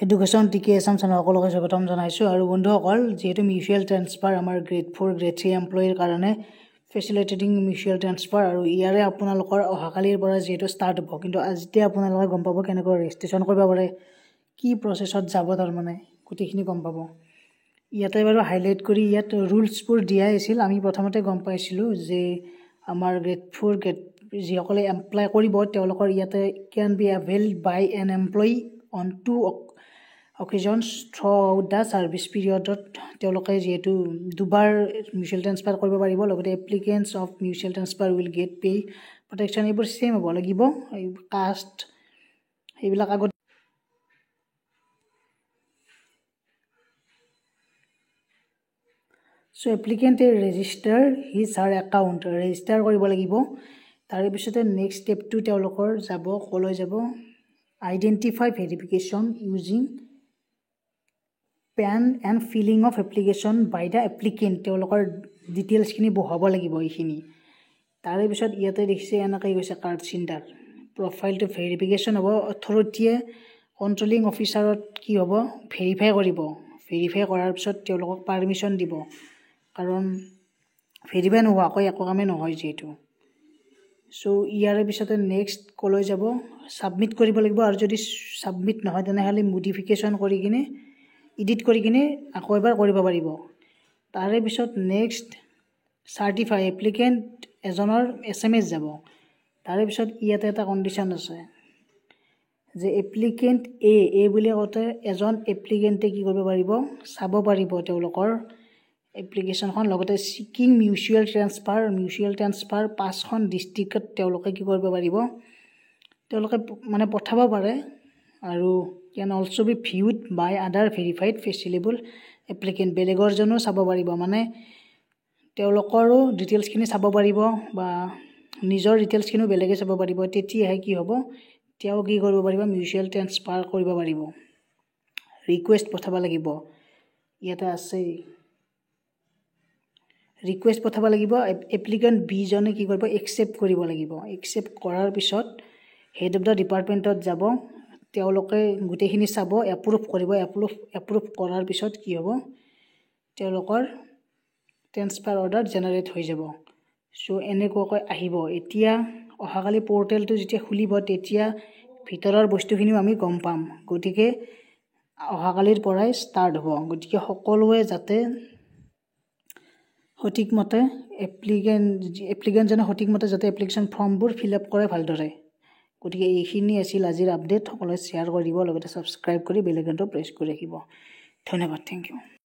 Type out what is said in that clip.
education টিকে Assam channel সকলোকে স্বাগতম জনাইছোঁ আৰু বন্ধুসকল যেহেতু মিউচুৱেল ট্ৰান্সফাৰ আমাৰ গ্ৰেড 4 গ্ৰেড 3 এমপ্লয়ীৰ কাৰণে ফেচিলিটেটিং মিউচুৱেল ট্ৰান্সফাৰ আৰু ইয়াৰে আপোনালোকৰ অহাকালিৰ পৰা যেহেতু ষ্টাৰ্ট হ'ব কিন্তু আজিতে আপোনালোকে গম পাব কেনেকৈ ৰেজিষ্ট্ৰেশ্যন কৰিব পাৰে কি প্ৰচেছত যাব তাৰমানে গোটেইখিনি গম পাব ইয়াতে বাৰু হাইলাইট কৰি ইয়াত ৰুলছবোৰ দিয়া আছিল আমি প্ৰথমতে গম পাইছিলোঁ যে আমাৰ গ্ৰেড 4 গ্ৰেড যিসকলে এপ্লাই কৰিব তেওঁলোকৰ ইয়াতে can be availed by an employee on 2 occasions throughout the service period তেওঁলোকে যেহেতু দুবাৰ মিউচুৱেল ট্ৰান্সফাৰ কৰিব পাৰিব লগতে applicants of mutual transfer will get pay protection এইবোৰ ছেম হ'ব লাগিব কাষ্ট এইবিলাক আগত so applicant register his her account register কৰিব লাগিব তাৰ পিছতে নেক্সট ষ্টেপটো তেওঁলোকৰ যাব কলৈ যাব identify verification using PAN and filling of application by the applicant তেওঁলোকৰ ডিটেইলছখিনি বহাব লাগিব এইখিনি তাৰে পিছত ইয়াতে দেখিছে এনেকৈ গৈছে কাৰ্ড চিন্টাৰ প্ৰফাইলটো ভেৰিফিকেশ্যন হ'ব অথৰিটিয়ে কণ্ট্ৰলিং অফিচাৰত কি হ'ব ভেৰিফাই কৰিব ভেৰিফাই কৰাৰ পিছত তেওঁলোকক পাৰমিশ্যন দিব কাৰণ ভেৰিফাই নোহোৱাকৈ একো কামেই নহয় যিহেতু সো ইয়াৰে পিছতে নেক্সট কলৈ যাব সাবমিট কৰিব লাগিব আৰু যদি সাবমিট নহয় তেনেহ'লে মডিফিকেশ্যন কৰি কিনে এডিট কৰি কিনে আকৌ এবাৰ কৰিব পাৰিব তাৰে পিছত নেক্সট চাৰ্টিফাই এপ্লিকেণ্ট এজনৰ SMS যাব তাৰে পিছত ইয়াতে এটা কণ্ডিশ্যন আছে যে এপ্লিকেণ্ট এ বুলি কওঁতে এজন এপ্লিকেণ্টে কি কৰিব পাৰিব চাব পাৰিব তেওঁলোকৰ এপ্লিকেশ্যনখন লগতে সিকিং মিউচুৱেল ট্ৰান্সফাৰ 5খন ডিষ্ট্ৰিক্টত তেওঁলোকে কি কৰিব পাৰিব তেওঁলোকে মানে পঠাব পাৰে আৰু can also be viewed by other verified facilitable applicant বেলেগৰ জনো চাব পাৰিব মানে তেওঁলোকৰো ডিটেইলছখিনি চাব পাৰিব বা নিজৰ ডিটেইলছখিনি বেলেগে চাব পাৰিব তেতিয়াহে কি হ'ব তেওঁ কি কৰিব পাৰিব মিউচুৱেল ট্ৰান্সফাৰ কৰিব পাৰিব ৰিকুৱেষ্ট পঠাব লাগিব ইয়াতে আছে ৰিকুৱেষ্ট পঠাব লাগিব এপ্লিকেণ্ট বি জনে কি কৰিব একচেপ্ট কৰিব লাগিব একচেপ্ট কৰাৰ পিছত হেড অফ দা ডিপাৰ্টমেণ্টত যাব তেওঁলোকে গোটেইখিনি চাব এপ্ৰুভ কৰিব এপ্ৰুভ কৰাৰ পিছত কি হ'ব তেওঁলোকৰ ট্ৰান্সফাৰ অৰ্ডাৰ জেনাৰেট হৈ যাব সো এনেকৈ আহিব এতিয়া অহাকালি পৰ্টেলটো যেতিয়া খুলিব তেতিয়া ভিতৰৰ বস্তুখিনিও আমি গম পাম গতিকে অহাকালিৰ পৰাই ষ্টাৰ্ট হ'ব গতিকে সকলোৱে যাতে সঠিকমতে এপ্লিকেণ্টজনে সঠিকমতে যাতে এপ্লিকেশ্যন ফৰ্মবোৰ ফিল আপ কৰে ভালদৰে গতিকে এইখিনি আছিল আজিৰ আপডেট সকলোৱে শ্বেয়াৰ কৰিব লগতে ছাবস্ক্ৰাইব কৰি বেল আইকনটো প্ৰেছ কৰি ৰাখিব ধন্যবাদ থেংক ইউ